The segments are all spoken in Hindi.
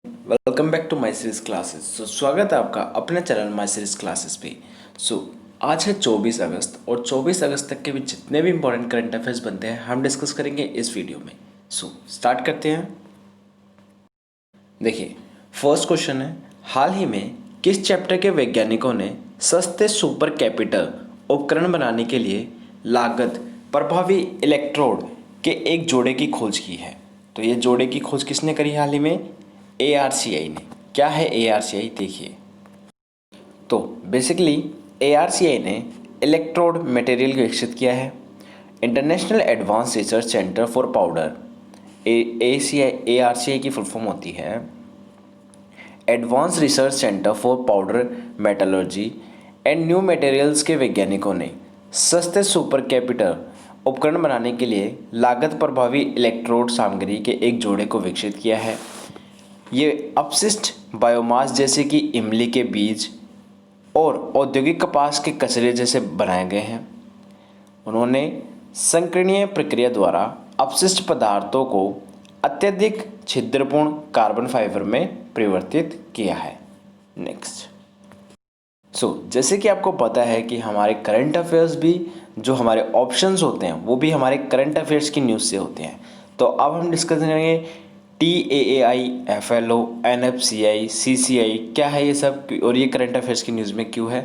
Welcome back to my series classes. स्वागत है आपका अपने चैनल माई सीरीज क्लासेस पे। आज है 24 अगस्त और 24 अगस्त तक के भी जितने भी इंपॉर्टेंट करंट अफेयर्स बनते हैं हम डिस्कस करेंगे इस वीडियो में। स्टार्ट करते हैं। देखिए, फर्स्ट क्वेश्चन है, हाल ही में किस चैप्टर के वैज्ञानिकों ने सस्ते सुपर कैपिटल उपकरण बनाने के लिए लागत प्रभावी इलेक्ट्रोड के एक जोड़े की खोज की है? तो ये जोड़े की खोज किसने करी हाल ही में? ARCI ने। क्या है ARCI? देखिए, तो बेसिकली ARCI ने इलेक्ट्रोड मटेरियल विकसित किया है। International advance research centre for powder, ARCI की फुल फॉर्म होती है advance research centre for powder metallurgy and new materials के वैज्ञानिकों ने सस्ते सुपर कैपिटल उपकरण बनाने के लिए लागत प्रभावी इलेक्ट्रोड सामग्री के एक जोड़े को विकसित किया है। ये अपशिष्ट बायोमास जैसे कि इमली के बीज और औद्योगिक कपास के कचरे जैसे बनाए गए हैं। उन्होंने संकीर्णीय प्रक्रिया द्वारा अपशिष्ट पदार्थों को अत्यधिक छिद्रपूर्ण कार्बन फाइबर में परिवर्तित किया है। नेक्स्ट, जैसे कि आपको पता है कि हमारे करंट अफेयर्स भी जो हमारे ऑप्शंस होते हैं वो भी हमारे करंट अफेयर्स की न्यूज़ से होते हैं। तो अब हम डिस्कस करेंगे TAAI, FLO, NFCI, CCI क्या है ये सब और ये करंट अफेयर्स की न्यूज़ में क्यों है।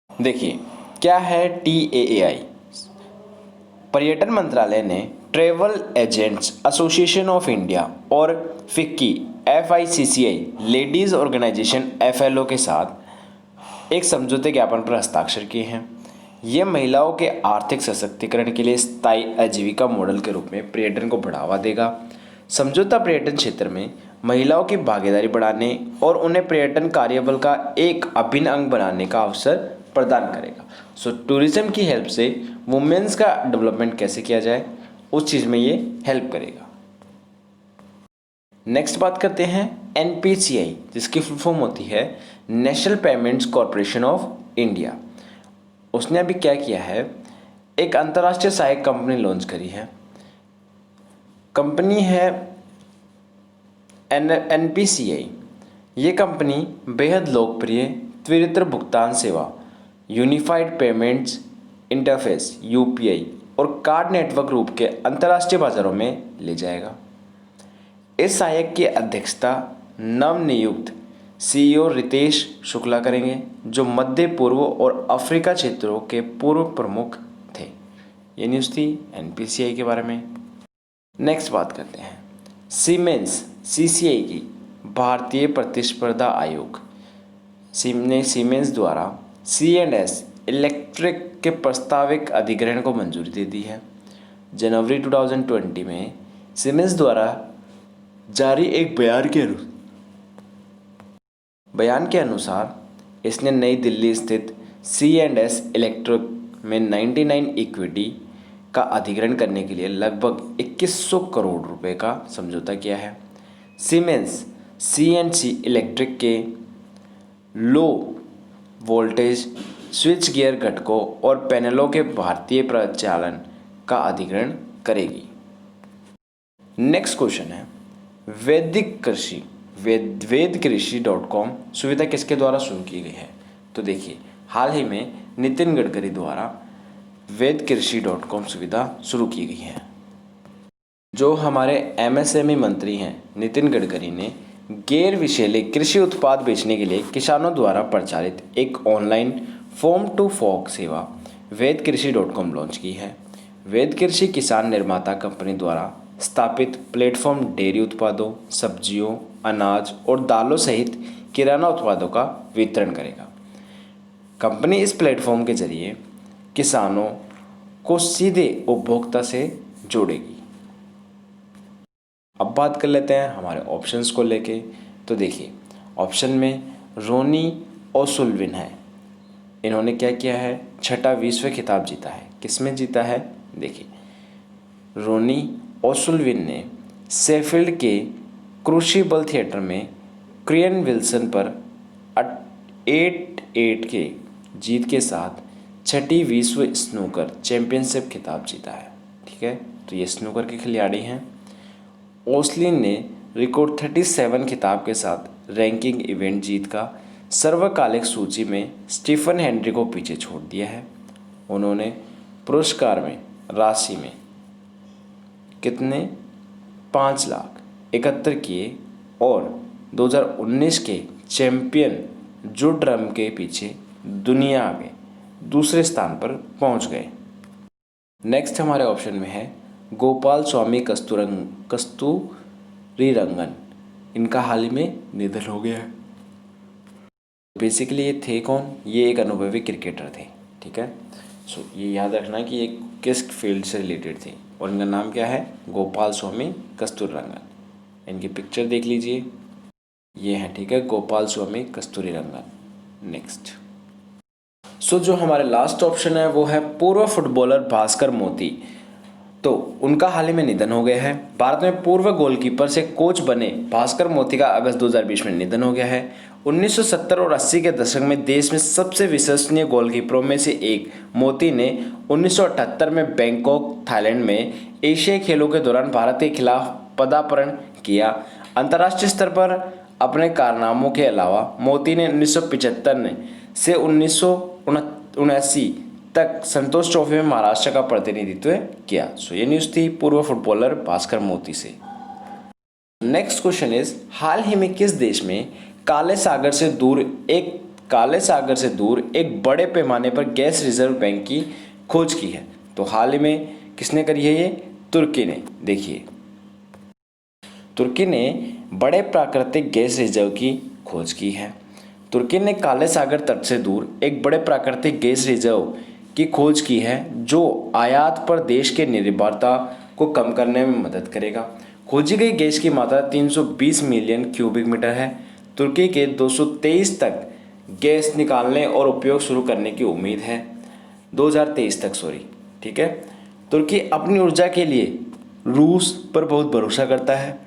देखिए क्या है TAAI? पर्यटन मंत्रालय ने travel agents association of India और FICCI FICCI ladies organisation FLO के साथ एक समझौते ज्ञापन पर हस्ताक्षर किए हैं। ये महिलाओं के आर्थिक सशक्तिकरण के लिए स्थायी आजीविका मॉडल के रूप में पर्यटन को बढ़ावा देगा। समझौता पर्यटन क्षेत्र में महिलाओं की भागीदारी बढ़ाने और उन्हें पर्यटन कार्यबल का एक अभिन्न अंग बनाने का अवसर प्रदान करेगा। टूरिज्म की हेल्प से वुमेन्स का डेवलपमेंट कैसे किया जाए उस चीज़ में ये हेल्प करेगा। नेक्स्ट बात करते हैं NPCI, जिसकी फुल फॉर्म होती है national payments corporation of India. उसने अभी क्या किया है, एक अंतर्राष्ट्रीय सहायक कंपनी लॉन्च करी है। कंपनी है NPCI। ये कंपनी बेहद लोकप्रिय त्वरित भुगतान सेवा यूनिफाइड पेमेंट्स इंटरफेस UPI और कार्ड नेटवर्क रूप के अंतर्राष्ट्रीय बाजारों में ले जाएगा। इस सहायक की अध्यक्षता नवनियुक्त CEO रितेश शुक्ला करेंगे, जो मध्य पूर्व और अफ्रीका क्षेत्रों के पूर्व प्रमुख थे। ये न्यूज़ थी NPCI के बारे में। नेक्स्ट बात करते हैं सीमेंस CCI की भारतीय प्रतिस्पर्धा आयोग ने सीमेंस द्वारा C&S इलेक्ट्रिक के प्रस्तावित अधिग्रहण को मंजूरी दे दी है। जनवरी 2020 में सीमेंस द्वारा जारी एक बयान के अनुसार इसने नई दिल्ली स्थित C&S इलेक्ट्रिक में 99 इक्विटी का अधिग्रहण करने के लिए लगभग 2100 करोड़ रुपए का समझौता किया है। सीमेंस CNC इलेक्ट्रिक के लो वोल्टेज स्विच गियर घटकों और पैनलों के भारतीय प्रचालन का अधिग्रहण करेगी। नेक्स्ट क्वेश्चन है वैदिक कृषि वेदकृषि.com सुविधा किसके द्वारा शुरू की गई है? तो देखिए, हाल ही में नितिन गडकरी द्वारा वेदकृषि.com सुविधा शुरू की गई है। जो हमारे MSME मंत्री हैं नितिन गडकरी ने गैर विषैले कृषि उत्पाद बेचने के लिए किसानों द्वारा प्रचालित एक ऑनलाइन फॉर्म टू फॉर्क सेवा वेदकृषि.com लॉन्च की है। वेदकृषि किसान निर्माता कंपनी द्वारा स्थापित प्लेटफॉर्म डेयरी उत्पादों, सब्जियों, अनाज और दालों सहित किराना उत्पादों का वितरण करेगा। कंपनी इस प्लेटफॉर्म के जरिए किसानों को सीधे उपभोक्ता से जोड़ेगी। अब बात कर लेते हैं हमारे ऑप्शंस को लेके। तो देखिए, ऑप्शन में रोनी ओसुल्विन है। इन्होंने क्या किया है, छठा विश्व खिताब जीता है। किसमें जीता है? देखिए, रोनी ओसुल्विन ने शेफील्ड के क्रूशिबल थिएटर में क्रियन विल्सन पर 8-8 के जीत के साथ छठी विश्व स्नूकर चैंपियनशिप खिताब जीता है। ठीक है, तो ये स्नूकर के खिलाड़ी हैं। ओसलिन ने रिकॉर्ड 37 खिताब के साथ रैंकिंग इवेंट जीत का सर्वकालिक सूची में स्टीफन हेनरी को पीछे छोड़ दिया है। उन्होंने पुरस्कार में राशि में कितने 5,71,000 किए और 2019 के चैंपियन जो ड्रम के पीछे दुनिया में दूसरे स्थान पर पहुंच गए। नेक्स्ट हमारे ऑप्शन में है गोपाल स्वामी कस्तूरीरंगन। इनका हाल ही में निधन हो गया है। बेसिकली ये थे कौन? ये एक अनुभवी क्रिकेटर थे, ठीक है। सो ये याद रखना कि ये किस फील्ड से रिलेटेड थे और इनका नाम क्या है? गोपाल स्वामी कस्तूरीरंगन। इनकी पिक्चर देख लीजिए, ये है, ठीक है, गोपाल स्वामी कस्तूरीरंगन। नेक्स्ट जो हमारे लास्ट ऑप्शन है वो है पूर्व फुटबॉलर भास्कर मोती। तो उनका हाल ही में निधन हो गया है। भारत में पूर्व गोलकीपर से कोच बने भास्कर मोती का अगस्त 2020 में निधन हो गया है। 1970 और 80 के दशक में देश में सबसे विश्वसनीय गोलकीपरों में से एक मोती ने 1978 में बैंकॉक, थाईलैंड में एशियाई खेलों के दौरान भारत के खिलाफ पदार्पण किया। अंतर्राष्ट्रीय स्तर पर अपने कारनामों के अलावा मोती ने 1975 से 1979 तक संतोष ट्रॉफी में महाराष्ट्र का प्रतिनिधित्व किया। ये न्यूज़ थी पूर्व फुटबॉलर भास्कर मोती से। नेक्स्ट क्वेश्चन इज, हाल ही में किस देश में काले सागर से दूर एक बड़े पैमाने पर गैस रिजर्व बैंक की खोज की है? तो हाल ही में किसने करी है? ये तुर्की ने। देखिए, तुर्की ने बड़े प्राकृतिक गैस रिजर्व की खोज की है। तुर्की ने काले सागर तट से दूर एक बड़े प्राकृतिक गैस रिजर्व की खोज की है जो आयात पर देश के निर्भरता को कम करने में मदद करेगा। खोजी गई गैस की मात्रा 320 मिलियन क्यूबिक मीटर है। तुर्की के 223 तक गैस निकालने और उपयोग शुरू करने की उम्मीद है, 2023 तक, ठीक है। तुर्की अपनी ऊर्जा के लिए रूस पर बहुत भरोसा करता है।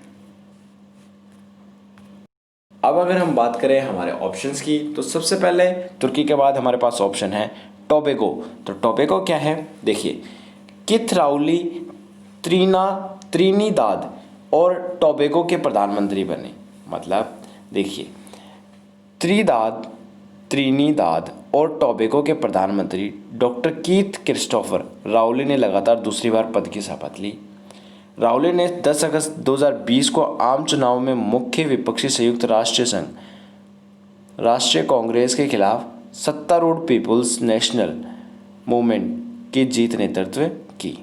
अब अगर हम बात करें हमारे ऑप्शंस की, तो सबसे पहले तुर्की के बाद हमारे पास ऑप्शन है टोबैगो। तो टोबैगो क्या है? देखिए, किथराउली त्रिनिदाद और टोबैगो के प्रधानमंत्री बने। मतलब देखिए, त्रिनिदाद और टोबैगो के प्रधानमंत्री डॉक्टर कीथ क्रिस्टोफर राउली ने लगातार दूसरी बार पद की शपथ ली। राउली ने 10 अगस्त 2020 को आम चुनाव में मुख्य विपक्षी संयुक्त राष्ट्रीय कांग्रेस के खिलाफ सत्तारूढ़ पीपुल्स नेशनल मूवमेंट की जीत नेतृत्व की।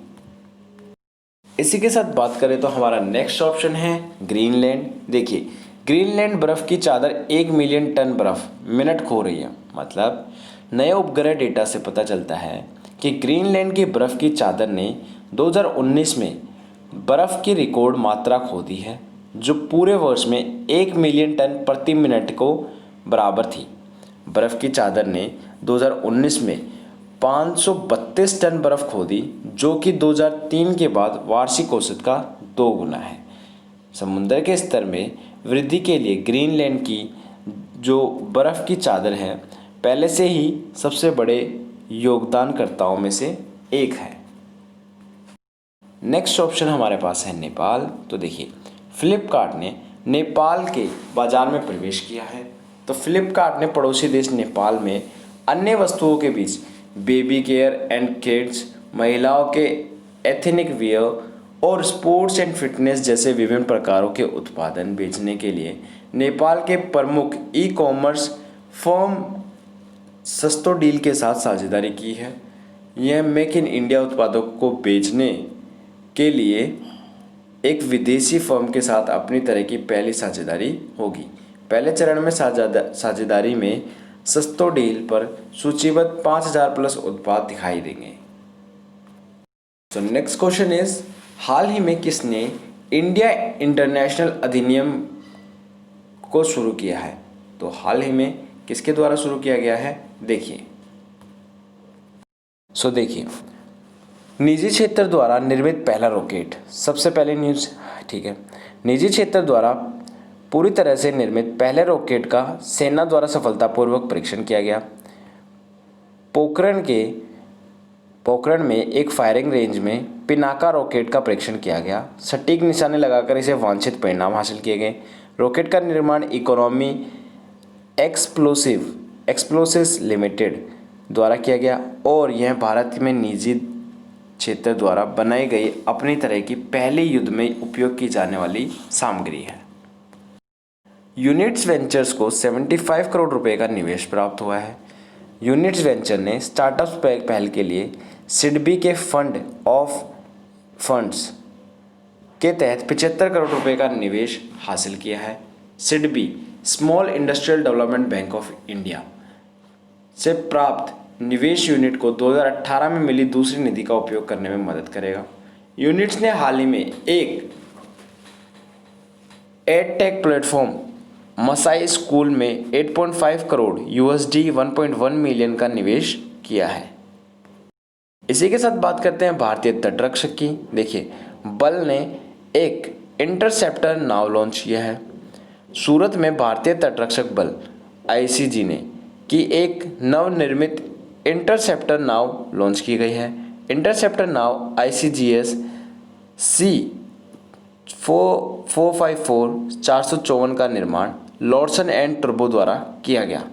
इसी के साथ बात करें तो हमारा नेक्स्ट ऑप्शन है ग्रीनलैंड। देखिए, ग्रीनलैंड बर्फ की चादर 1 मिलियन टन बर्फ मिनट खो रही है। मतलब नए उपग्रह डेटा से पता चलता है कि ग्रीनलैंड की बर्फ की चादर ने 2019 में बर्फ की रिकॉर्ड मात्रा खो दी है, जो पूरे वर्ष में 1 मिलियन टन प्रति मिनट को बराबर थी। बर्फ की चादर ने 2019 में 532 टन बर्फ खो दी, जो कि 2003 के बाद वार्षिक औसत का 2 गुना है। समुद्र के स्तर में वृद्धि के लिए ग्रीनलैंड की जो बर्फ की चादर है, पहले से ही सबसे बड़े योगदानकर्ताओं में से एक है। नेक्स्ट ऑप्शन हमारे पास है नेपाल। तो देखिए, फ्लिपकार्ट ने नेपाल के बाजार में प्रवेश किया है। तो फ्लिपकार्ट ने पड़ोसी देश नेपाल में अन्य वस्तुओं के बीच बेबी केयर एंड किड्स, महिलाओं के एथनिक वियर और स्पोर्ट्स एंड फिटनेस जैसे विभिन्न प्रकारों के उत्पादन बेचने के लिए नेपाल के प्रमुख ई कॉमर्स फर्म सस्तो डील के साथ साझेदारी की है। यह मेक इन इंडिया उत्पादों को बेचने के लिए एक विदेशी फर्म के साथ अपनी तरह की पहली साझेदारी होगी। पहले चरण में साझेदारी में सस्तो डील पर सूचीबद्ध 5000 प्लस उत्पाद दिखाई देंगे। तो नेक्स्ट क्वेश्चन इज, हाल ही में किसने इंडिया इंटरनेशनल अधिनियम को शुरू किया है? तो हाल ही में किसके द्वारा शुरू किया गया है? देखिए, देखिए, निजी क्षेत्र द्वारा निर्मित पहला रॉकेट, सबसे पहले न्यूज़, ठीक है। निजी क्षेत्र द्वारा पूरी तरह से निर्मित पहले रॉकेट का सेना द्वारा सफलतापूर्वक परीक्षण किया गया। पोखरण के पोखरण में एक फायरिंग रेंज में पिनाका रॉकेट का परीक्षण किया गया। सटीक निशाने लगाकर इसे वांछित परिणाम हासिल किए गए। रॉकेट का निर्माण इकोनॉमी एक्सप्लोसिव्स लिमिटेड द्वारा किया गया और यह भारत में निजी क्षेत्र द्वारा बनाई गई अपनी तरह की पहली युद्ध में उपयोग की जाने वाली सामग्री है। यूनिट्स वेंचर्स को 75 करोड़ रुपए का निवेश प्राप्त हुआ है। यूनिट्स वेंचर ने स्टार्टअप्स पहल के लिए सिडबी के फंड ऑफ फंड्स के तहत 75 करोड़ रुपए का निवेश हासिल किया है। SIDBI small industrial development bank of India से प्राप्त निवेश यूनिट को 2018 में मिली दूसरी निधि का उपयोग करने में मदद करेगा। यूनिट्स ने हाल ही में एक एडटेक प्लेटफॉर्म मसाई स्कूल में 8.5 करोड़ USD 1.1 मिलियन का निवेश किया है। इसी के साथ बात करते हैं भारतीय तटरक्षक की। देखिए, बल ने एक इंटरसेप्टर नाव लॉन्च किया है। सूरत में भारतीय तटरक्षक बल ICG ने की एक नवनिर्मित इंटरसेप्टर नाव लॉन्च की गई है। इंटरसेप्टर नाव ICGS C-454 का निर्माण लॉर्सन एंड टर्बो द्वारा किया गया।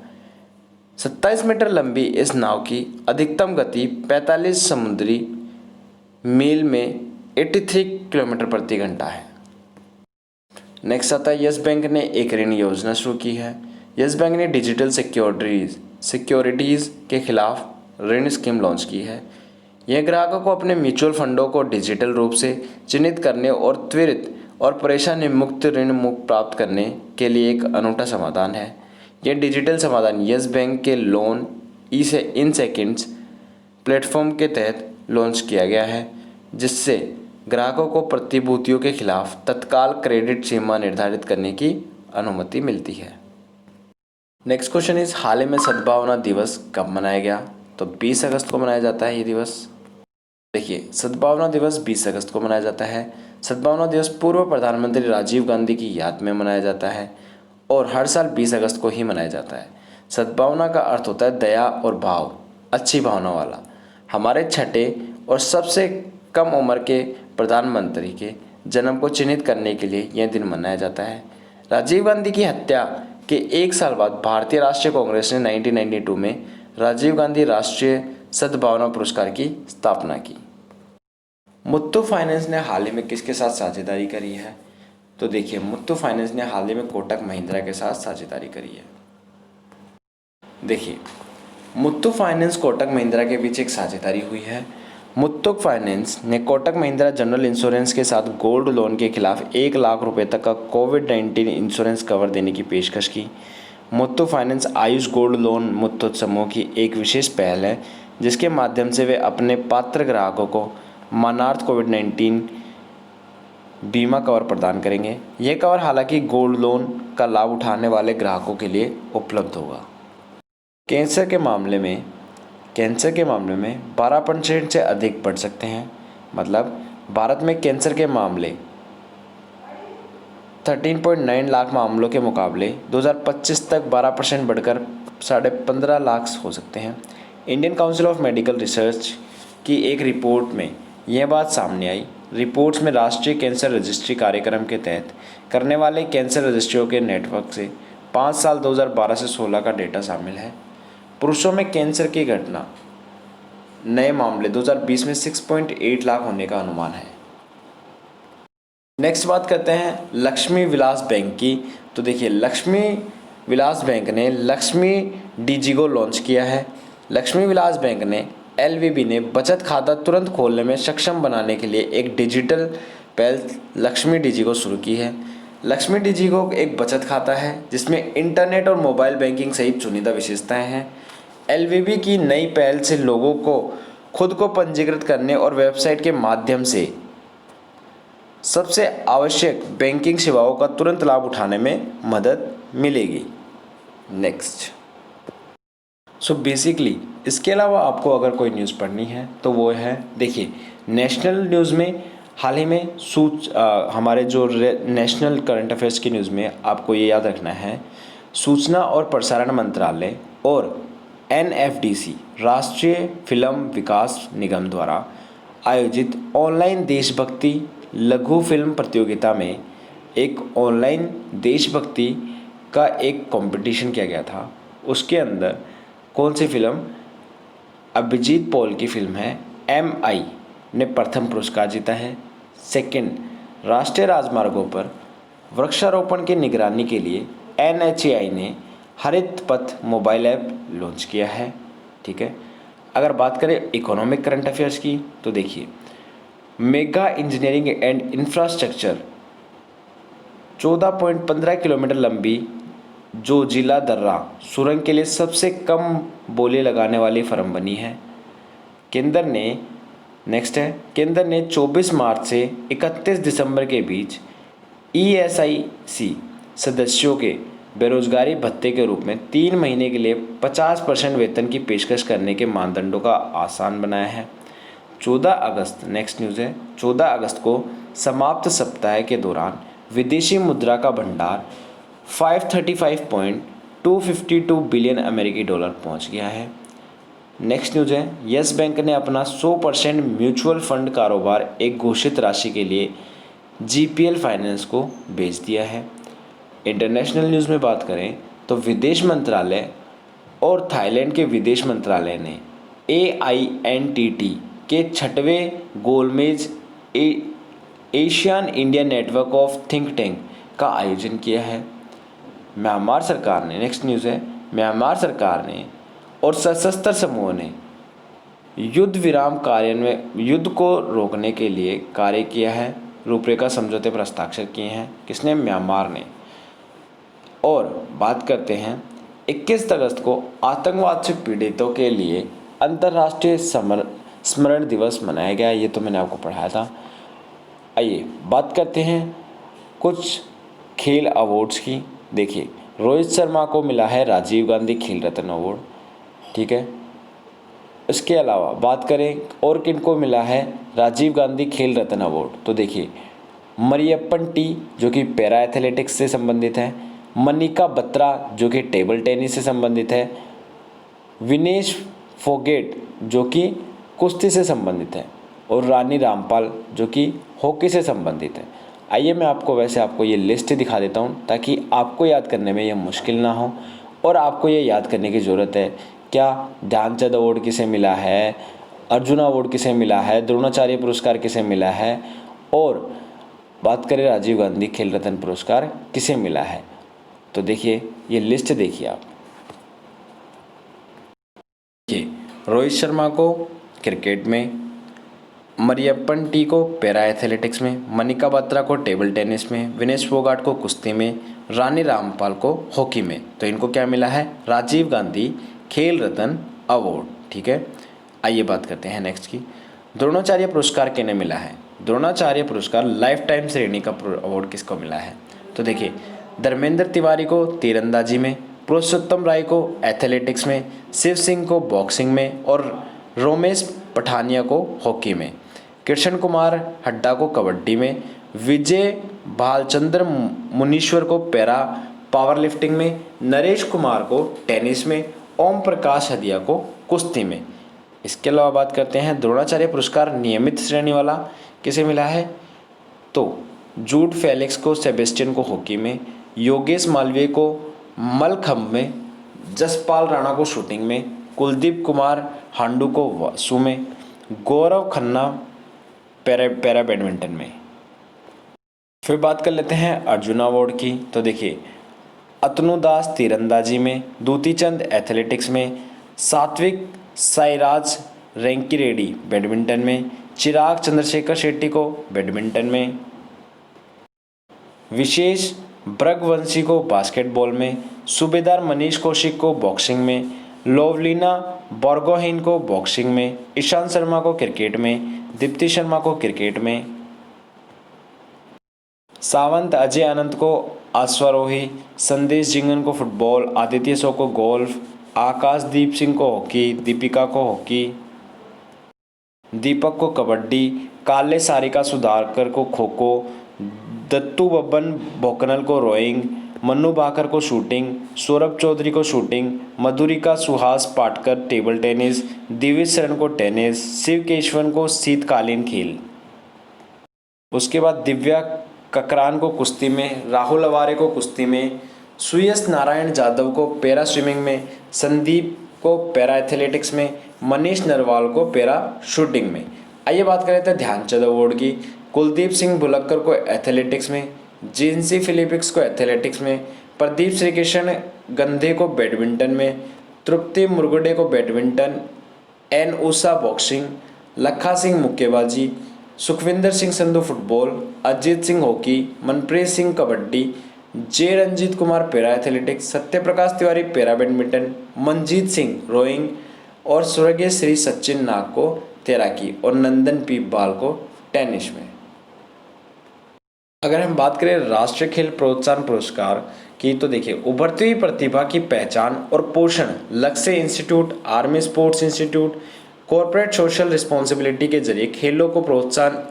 27 मीटर लंबी इस नाव की अधिकतम गति 45 समुद्री मील में 83 किलोमीटर प्रति घंटा है। नेक्स्ट आता है, यस बैंक ने एक ऋण योजना शुरू की है। यस बैंक ने डिजिटल सिक्योरिटीज़ के खिलाफ ऋण स्कीम लॉन्च की है। यह ग्राहकों को अपने म्यूचुअल फंडों को डिजिटल रूप से चिन्हित करने और त्वरित और परेशानी मुक्त ऋण मुक्त प्राप्त करने के लिए एक अनूठा समाधान है। यह डिजिटल समाधान यस बैंक के लोन इन सेकंड्स प्लेटफॉर्म के तहत लॉन्च किया गया है, जिससे ग्राहकों को प्रतिभूतियों के खिलाफ तत्काल क्रेडिट सीमा निर्धारित करने की अनुमति मिलती है। नेक्स्ट क्वेश्चन इज, हाल ही में सद्भावना दिवस कब मनाया गया? तो 20 अगस्त को मनाया जाता है ये दिवस। देखिए, सद्भावना दिवस 20 अगस्त को मनाया जाता है। सद्भावना दिवस पूर्व प्रधानमंत्री राजीव गांधी की याद में मनाया जाता है और हर साल 20 अगस्त को ही मनाया जाता है। सद्भावना का अर्थ होता है दया और भाव, अच्छी भावना वाला। हमारे छठे और सबसे कम उम्र के प्रधानमंत्री के जन्म को चिन्हित करने के लिए यह दिन मनाया जाता है। राजीव गांधी की हत्या के एक साल बाद भारतीय राष्ट्रीय कांग्रेस ने 1992 में राजीव गांधी राष्ट्रीय सद्भावना पुरस्कार की स्थापना की। मुथ्थू फाइनेंस ने हाल ही में किसके साथ साझेदारी करी है? तो देखिए, मुथ्थू फाइनेंस ने हाल ही में कोटक महिंद्रा के साथ साझेदारी करी है। देखिए, मुथ्थू फाइनेंस कोटक महिंद्रा के बीच एक साझेदारी हुई है। मुथ्थू फाइनेंस ने कोटक महिंद्रा जनरल इंश्योरेंस के साथ गोल्ड लोन के खिलाफ 1 लाख रुपए तक का कोविड-19 इंश्योरेंस कवर देने की पेशकश की। Muthoot Finance Aayush Gold Loan Muthoot समूह की एक विशेष पहल है, जिसके माध्यम से वे अपने पात्र ग्राहकों को मानार्थ कोविड-19 बीमा कवर प्रदान करेंगे। यह कवर हालांकि गोल्ड लोन का लाभ उठाने वाले ग्राहकों के लिए उपलब्ध होगा। कैंसर के मामले में 12% से अधिक बढ़ सकते हैं। मतलब भारत में कैंसर के मामले 13.9 लाख मामलों के मुकाबले 2025 तक 12% बढ़कर 15.5 लाख हो सकते हैं। Indian council of medical research की एक रिपोर्ट में यह बात सामने आई। रिपोर्ट्स में राष्ट्रीय कैंसर रजिस्ट्री कार्यक्रम के तहत करने वाले कैंसर रजिस्ट्रियों के नेटवर्क से 5 साल 2012 से 16 का डेटा शामिल है। पुरुषों में कैंसर की घटना नए मामले 2020 में 6.8 लाख होने का अनुमान है। नेक्स्ट बात करते हैं लक्ष्मी विलास बैंक की। तो देखिए, लक्ष्मी विलास बैंक ने लक्ष्मी डिजिगो लॉन्च किया है। लक्ष्मी विलास बैंक ने LVB ने बचत खाता तुरंत खोलने में सक्षम बनाने के लिए एक डिजिटल पहल लक्ष्मी डिजिगो शुरू की है। लक्ष्मी डिजिगो एक बचत खाता है जिसमें इंटरनेट और मोबाइल बैंकिंग सहित चुनिंदा विशेषताएं हैं। LVB की नई पहल से लोगों को खुद को पंजीकृत करने और वेबसाइट के माध्यम से सबसे आवश्यक बैंकिंग सेवाओं का तुरंत लाभ उठाने में मदद मिलेगी। नेक्स्ट, सो बेसिकली इसके अलावा आपको अगर कोई न्यूज़ पढ़नी है तो वो है, देखिए, नेशनल न्यूज़ में हाल ही में हमारे जो नेशनल करंट अफेयर्स की न्यूज़ में आपको ये याद रखना है, सूचना और प्रसारण मंत्रालय और NFDC राष्ट्रीय फिल्म विकास निगम द्वारा आयोजित ऑनलाइन देशभक्ति लघु फिल्म प्रतियोगिता में एक ऑनलाइन देशभक्ति का एक कंपटीशन किया गया था। उसके अंदर कौन सी फिल्म, अभिजीत पॉल की फिल्म है MI ने प्रथम पुरस्कार जीता है। सेकंड, राष्ट्रीय राजमार्गों पर वृक्षारोपण की निगरानी के लिए NHAI ने हरित पथ मोबाइल ऐप लॉन्च किया है। ठीक है, अगर बात करें इकोनॉमिक करंट अफेयर्स की तो देखिए, mega engineering and infrastructure 14.15 kilometre लंबी जो जिला दर्रा सुरंग के लिए सबसे कम बोली लगाने वाली फर्म बनी है। केंद्र ने 24 मार्च से 31 दिसंबर के बीच ESIC सदस्यों के बेरोजगारी भत्ते के रूप में 3 महीने के लिए 50% वेतन की पेशकश करने के मानदंडों का आसान बनाया है। 14 अगस्त नेक्स्ट न्यूज़ है, 14 अगस्त को समाप्त सप्ताह के दौरान विदेशी मुद्रा का भंडार 535.252 बिलियन अमेरिकी डॉलर पहुंच गया है। नेक्स्ट न्यूज़ है, यस बैंक ने अपना 100% म्यूचुअल फंड कारोबार एक घोषित राशि के लिए GPL फाइनेंस को बेच दिया है। इंटरनेशनल न्यूज़ में बात करें तो विदेश मंत्रालय और थाईलैंड के विदेश मंत्रालय ने AINTT के 6वें गोलमेज Asian India network of think tank का आयोजन किया है। म्यांमार सरकार ने, नेक्स्ट न्यूज़ है, म्यांमार सरकार ने और सशस्त्र समूहों ने युद्ध विराम युद्ध को रोकने के लिए कार्य किया है। रूपरेखा समझौते पर हस्ताक्षर किए हैं। किसने? म्यांमार ने। और बात करते हैं 21 अगस्त को आतंकवाद से पीड़ितों के लिए अंतर्राष्ट्रीय स्मरण दिवस मनाया गया। ये तो मैंने आपको पढ़ाया था। आइए बात करते हैं कुछ खेल अवार्ड्स की। देखिए, रोहित शर्मा को मिला है राजीव गांधी खेल रत्न अवार्ड। ठीक है, इसके अलावा बात करें और किन को मिला है राजीव गांधी खेल रत्न अवार्ड, तो देखिए, मरियप्पन टी जो कि पैरा एथलेटिक्स से संबंधित है, मनिका बत्रा जो कि टेबल टेनिस से संबंधित है, विनेश फोगेट जो कि कुश्ती से संबंधित है, और रानी रामपाल जो कि हॉकी से संबंधित है। आइए मैं आपको ये लिस्ट दिखा देता हूँ ताकि आपको याद करने में यह मुश्किल ना हो और आपको ये याद करने की ज़रूरत है क्या ध्यानचंद अवार्ड किसे मिला है, अर्जुन अवार्ड किसे मिला है, द्रोणाचार्य पुरस्कार किसे मिला है, और बात करें राजीव गांधी खेल रत्न पुरस्कार किसे मिला है। तो देखिए ये लिस्ट देखिए आप। रोहित शर्मा को क्रिकेट में, मरियप्पन टी को पैरा एथलेटिक्स में, मनिका बत्रा को टेबल टेनिस में, विनेश फोगाट को कुश्ती में, रानी रामपाल को हॉकी में। तो इनको क्या मिला है? राजीव गांधी खेल रत्न अवार्ड। ठीक है, आइए बात करते हैं नेक्स्ट की। द्रोणाचार्य पुरस्कार किन्हें मिला है? द्रोणाचार्य पुरस्कार लाइफ टाइम श्रेणी का अवार्ड किसको मिला है? तो देखिए, धर्मेंद्र तिवारी को तीरंदाजी में, पुरुषोत्तम राय को एथलेटिक्स में, शिव सिंह को बॉक्सिंग में और रोमेश पठानिया को हॉकी में, कृष्ण कुमार हड्डा को कबड्डी में, विजय भालचंद्र मुनीश्वर को पैरा पावर लिफ्टिंग में, नरेश कुमार को टेनिस में, ओम प्रकाश हदिया को कुश्ती में। इसके अलावा बात करते हैं द्रोणाचार्य पुरस्कार नियमित श्रेणी वाला किसे मिला है? तो जूड फेलिक्स को सेबेस्टियन को हॉकी में, योगेश मालवीय को मलखंभ में, जसपाल राणा को शूटिंग में, कुलदीप कुमार हांडू को वासु में, गौरव खन्ना पैरा बैडमिंटन में। फिर बात कर लेते हैं अर्जुन अवार्ड की। तो देखिए, अतनु दास तीरंदाजी में, दूती चंद एथलेटिक्स में, सात्विक साईराज रेंकी बैडमिंटन में, चिराग चंद्रशेखर शेट्टी को बैडमिंटन में, विशेष ब्रगवंशी को बास्केटबॉल में, सूबेदार मनीष कौशिक को बॉक्सिंग में, लोवलीना बोर्गोहेन को बॉक्सिंग में, ईशांत शर्मा को क्रिकेट में, दीप्ति शर्मा को क्रिकेट में, सावंत अजय आनंद को अश्वारोही, संदेश जिंगन को फुटबॉल, आदित्य सो को गोल्फ, आकाशदीप सिंह को हॉकी, दीपिका को हॉकी, दीपक को कबड्डी, काले सारिका सुधाकर को खो खो, दत्तू बब्बन भोकनल को रोइंग, मन्नू भाकर को शूटिंग, सौरभ चौधरी को शूटिंग, मधुरिका सुहास पाटकर टेबल टेनिस, दिविज शरण को टेनिस, शिव केशवन को शीतकालीन खेल। उसके बाद दिव्या ककरान को कुश्ती में, राहुल अवारे को कुश्ती में, सुयस नारायण जाधव को पैरा स्विमिंग में, संदीप को पैरा एथलेटिक्स में, मनीष नरवाल को पैरा शूटिंग में। आइए बात करें थे ध्यानचंद अवार्ड की। कुलदीप सिंह भुलक्कर को एथलेटिक्स में, जिंसी फिलिपिक्स को एथलेटिक्स में, प्रदीप श्रीकृष्ण गंधे को बैडमिंटन में, तृप्ति मुरगुडे को badminton, N Usha boxing, Lakha Singh मुक्केबाजी, Sukhwinder Singh Sandhu football, Ajit Singh hockey, Manpreet Singh kabaddi, J Ranjit Kumar para athletics, Satyaprakash Tiwari para badminton, Manjeet Singh rowing और स्वर्गीय श्री सचिन नाग को तैराकी और नंदन पी बाल को टेनिस में। अगर हम बात करें राष्ट्रीय खेल प्रोत्साहन पुरस्कार की तो देखिए, उभरती हुई प्रतिभा की पहचान और पोषण लक्ष्य institute, army sports institute, corporate social responsibility के जरिए खेलों को प्रोत्साहन,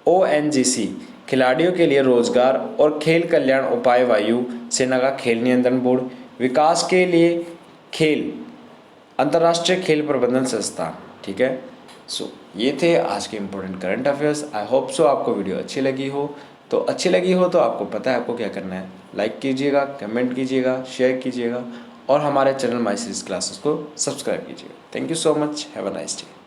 ONGC खिलाड़ियों के लिए रोजगार और खेल कल्याण उपाय, वायु सेना का खेल नियंत्रण बोर्ड, विकास के लिए खेल, अंतर्राष्ट्रीय खेल प्रबंधन संस्थान। ठीक है, सो ये थे आज के important current affairs. I hope so आपको वीडियो अच्छी लगी हो। तो अच्छी लगी हो तो आपको पता है आपको क्या करना है, लाइक कीजिएगा, कमेंट कीजिएगा, शेयर कीजिएगा और हमारे चैनल माई सीरीज क्लासेस को सब्सक्राइब कीजिएगा। Thank you so much, have a nice day.